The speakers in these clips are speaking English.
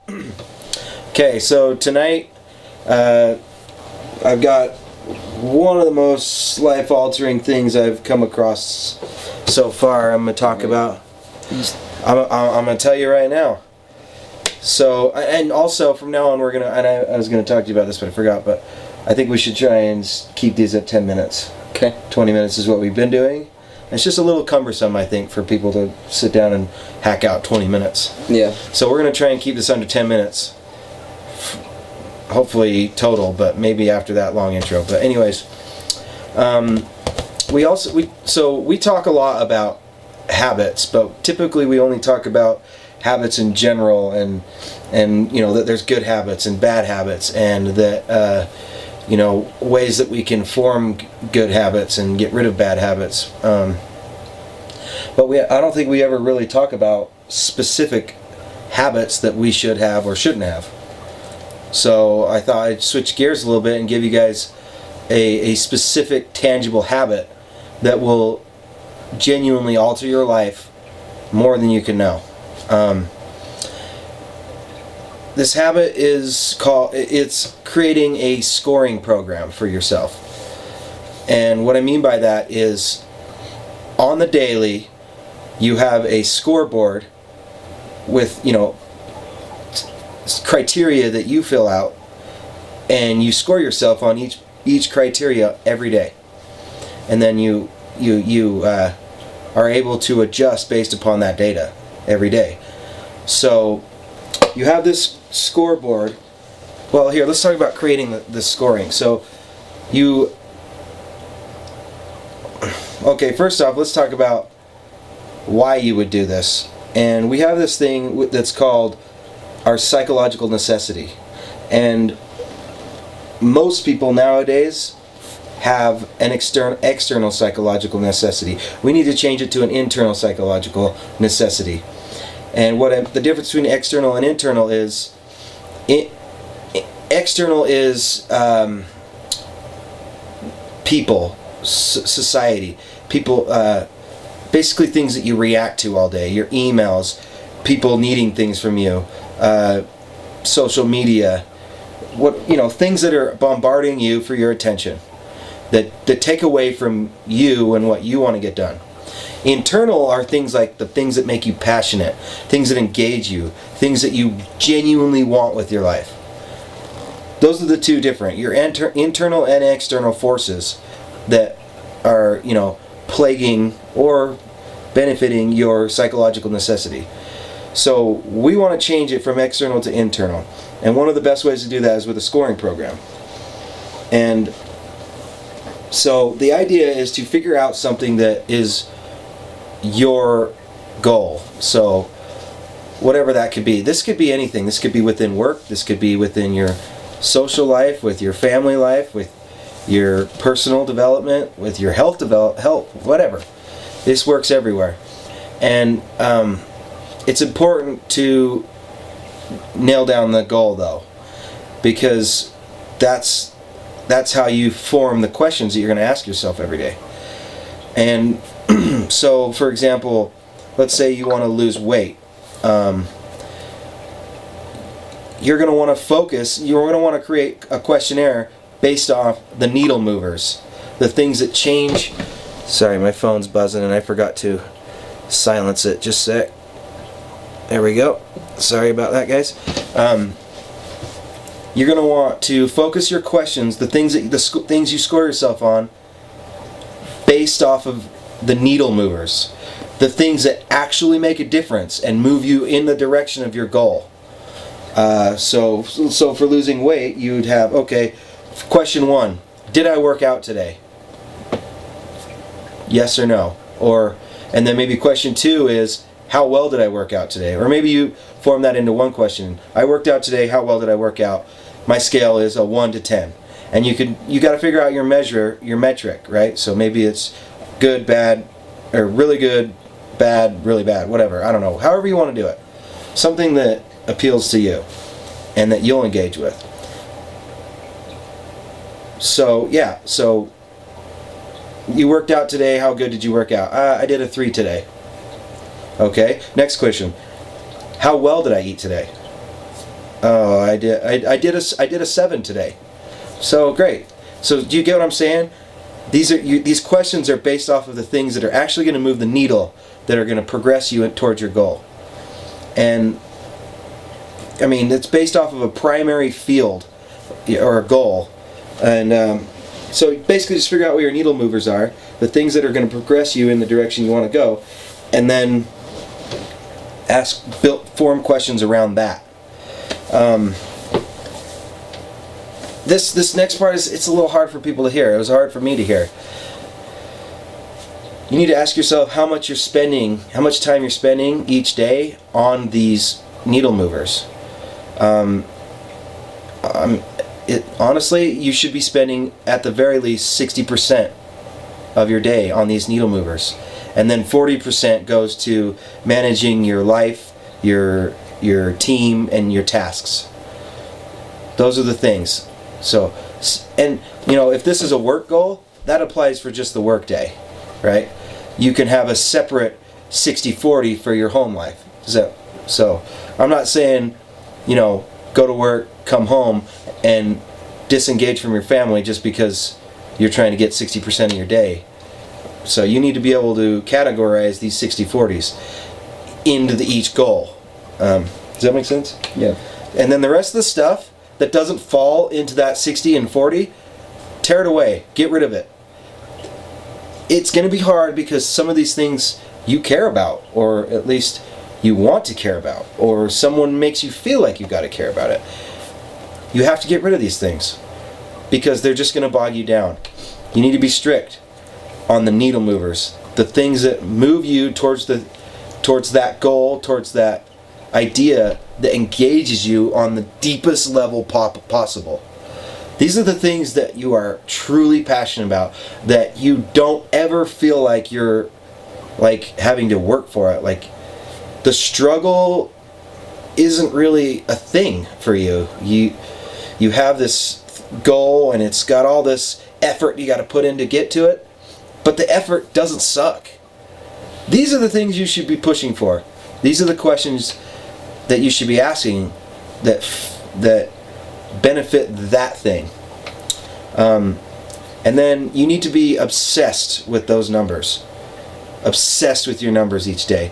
Okay, so tonight I've got one of the most life-altering things I've come across so far. I'm going to talk about. I'm going to tell you right now. So, and also from now on we're going to, and I was going to talk to you about this, but I forgot, but I think we should try and keep these at 10 minutes. Okay. 20 minutes is what we've been doing. It's just a little cumbersome, I think, for people to sit down and hack out 20 minutes. Yeah. So we're going to try and keep this under 10 minutes. Hopefully total, but maybe after that long intro. But anyways, we talk a lot about habits, but typically we only talk about habits in general, and you know that there's good habits and bad habits, and that you know, ways that we can form good habits and get rid of bad habits. But I don't think we ever really talk about specific habits that we should have or shouldn't have. So I thought I'd switch gears a little bit and give you guys a specific tangible habit that will genuinely alter your life more than you can know. This habit is it's creating a scoring program for yourself. And what I mean by that is, on the daily, you have a scoreboard with, you know, criteria that you fill out, and you score yourself on each criteria every day. And then you are able to adjust based upon that data every day. So you have this scoreboard. Well, here, let's talk about creating the scoring. So okay, first off, let's talk about why you would do this. And we have this thing that's called our psychological necessity. And most people nowadays have an external psychological necessity. We need to change it to an internal psychological necessity. And what the difference between external and internal is, external is people, society, people, basically things that you react to all day, your emails, people needing things from you, social media, things that are bombarding you for your attention, that take away from you and what you want to get done. Internal are things like the things that make you passionate, things that engage you, things that you genuinely want with your life. Those are the two different, your internal and external forces that are, you know, plaguing or benefiting your psychological necessity. So we want to change it from external to internal. And one of the best ways to do that is with a scoring program. And so the idea is to figure out something that is your goal. So whatever that could be. This could be anything. This could be within work. This could be within your social life, with your family life, with your personal development, with your health, whatever. This works everywhere. And it's important to nail down the goal, though, because that's how you form the questions that you're going to ask yourself every day. And so, for example, let's say you want to lose weight. You're going to want to focus, you're going to want to create a questionnaire based off the needle movers, the things that change. Sorry, my phone's buzzing and I forgot to silence it. Just a sec. There we go. Sorry about that, guys. You're going to want to focus your questions, the things you score yourself on, based off of the needle movers, the things that actually make a difference and move you in the direction of your goal. So for losing weight, you'd have, okay, question 1, did I work out today? Yes or no? And then maybe question 2 is, how well did I work out today? Or maybe you form that into one question. I worked out today, how well did I work out? My scale is a 1 to 10. And you got to figure out your metric, right? So maybe it's good, bad, or really good, bad, really bad, whatever. I don't know. However you want to do it. Something that appeals to you and that you'll engage with. So, yeah. So, you worked out today. How good did you work out? I did a 3 today. Okay. Next question. How well did I eat today? Oh, I did. I did a 7 today. So great. So do you get what I'm saying? These questions are based off of the things that are actually going to move the needle, that are going to progress you towards your goal. And I mean, it's based off of a primary field or a goal. And so basically just figure out what your needle movers are, the things that are going to progress you in the direction you want to go, and then form questions around that. This next part it's a little hard for people to hear. It was hard for me to hear. You need to ask yourself how much time you're spending each day on these needle movers. Honestly, you should be spending at the very least 60% of your day on these needle movers, and then 40% goes to managing your life, your team, and your tasks. Those are the things. So, and if this is a work goal, that applies for just the work day, right? You can have a separate 60-40 for your home life. So I'm not saying, go to work, come home, and disengage from your family just because you're trying to get 60% of your day. So you need to be able to categorize these 60-40s into each goal. Does that make sense? Yeah. And then the rest of the stuff that doesn't fall into that 60 and 40, tear it away. Get rid of it. It's going to be hard because some of these things you care about, or at least you want to care about, or someone makes you feel like you've got to care about it. You have to get rid of these things because they're just going to bog you down. You need to be strict on the needle movers, the things that move you towards that goal, towards that idea that engages you on the deepest level possible. These are the things that you are truly passionate about, that you don't ever feel like you're having to work for it. Like the struggle isn't really a thing for you. You have this goal and it's got all this effort you got to put in to get to it, but the effort doesn't suck. These are the things you should be pushing for. These are the questions that you should be asking that benefit that thing. And then you need to be obsessed with those numbers. Obsessed with your numbers each day.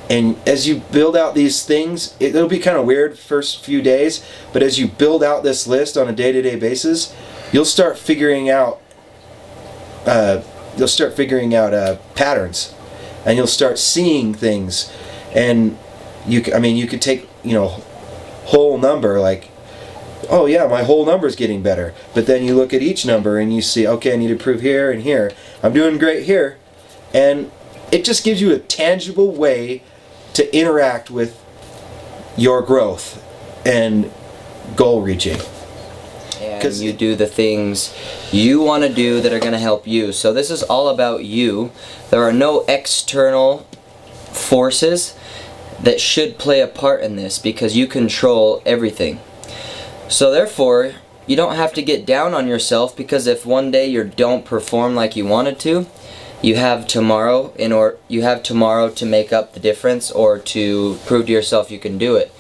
And as you build out these things, it'll be kind of weird first few days, but as you build out this list on a day-to-day basis, you'll start figuring out patterns, and you'll start seeing things. And you could take whole number, like, oh yeah, my whole number's getting better, but then you look at each number and you see, okay, I need to improve here and here. I'm doing great here, and it just gives you a tangible way to interact with your growth and goal reaching. And you do the things you want to do that are going to help you. So this is all about you. There are no external forces that should play a part in this because you control everything. So therefore, you don't have to get down on yourself, because if one day you don't perform like you wanted to, you have tomorrow to make up the difference, or to prove to yourself you can do it.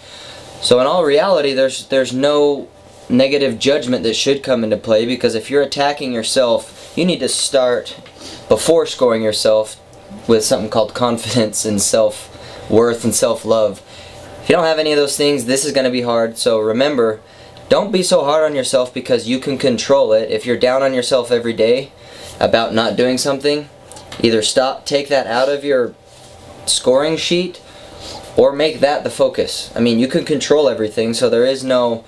So in all reality, there's no negative judgment that should come into play, because if you're attacking yourself, you need to start before scoring yourself with something called confidence and self-worth and self-love. If you don't have any of those things, this is going to be hard. So remember, don't be so hard on yourself, because you can control it. If you're down on yourself every day about not doing something, either take that out of your scoring sheet, or make that the focus. I mean, you can control everything, so there is no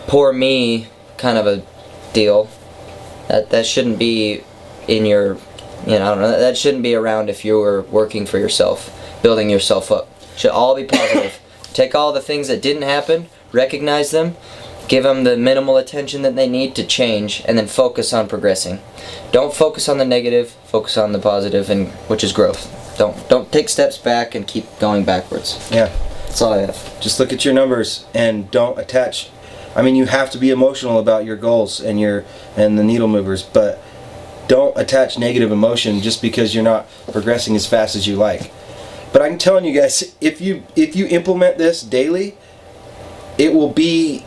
poor me kind of a deal. That shouldn't be in your, I don't know, that shouldn't be around if you were working for yourself, building yourself up. It should all be positive. Take all the things that didn't happen, recognize them, give them the minimal attention that they need to change, and then focus on progressing. Don't focus on the negative, focus on the positive, and which is growth. Don't take steps back and keep going backwards. Yeah. That's all I have. Just look at your numbers and don't attach. You have to be emotional about your goals and the needle movers, but don't attach negative emotion just because you're not progressing as fast as you like. But I'm telling you guys, if you implement this daily, it will be,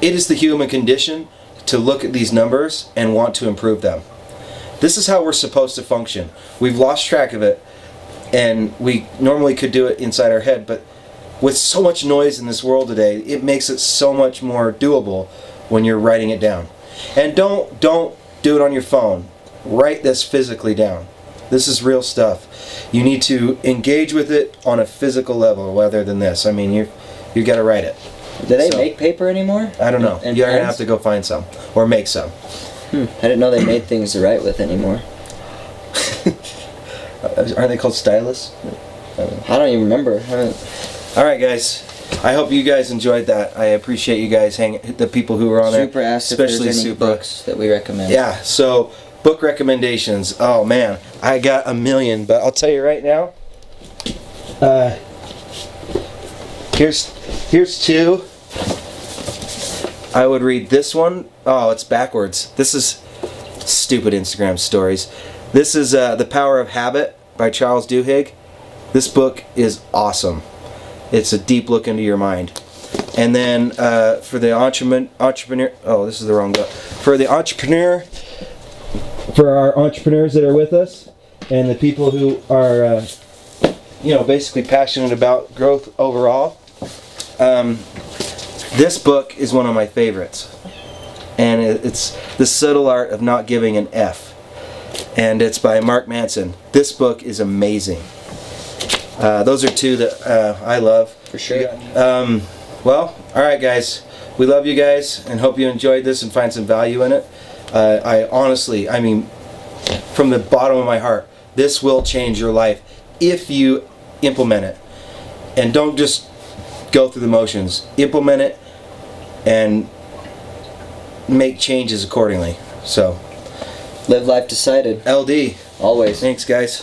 it is the human condition to look at these numbers and want to improve them. This is how we're supposed to function. We've lost track of it, and we normally could do it inside our head, but with so much noise in this world today, it makes it so much more doable when you're writing it down. And don't do it on your phone. Write this physically down. This is real stuff. You need to engage with it on a physical level rather than this. I mean, you got to write it. Do they make paper anymore? I don't know. And You're going to pens? have to go find some or make some. I didn't know they made things to write with anymore. Aren't they called stylus? I don't even remember. All right, guys. I hope you guys enjoyed that. I appreciate you guys the people who were on there. Super asked if especially there's any Super. books that we recommend. Yeah, so book recommendations. Oh man, I got a million, but I'll tell you right now. Here's two. I would read this one. Oh, it's backwards. This is stupid Instagram stories. This is The Power of Habit by Charles Duhigg. This book is awesome. It's a deep look into your mind. And then for the entrepreneur, oh, this is the wrong book. For our entrepreneurs that are with us, and the people who are, basically passionate about growth overall, this book is one of my favorites. And it's The Subtle Art of Not Giving an F. And it's by Mark Manson. This book is amazing. Those are two that I love. For sure. Well, alright guys. We love you guys and hope you enjoyed this and find some value in it. I mean, from the bottom of my heart, this will change your life if you implement it. And don't just go through the motions. Implement it and make changes accordingly. So, Live life decided. LD. Always. Thanks guys.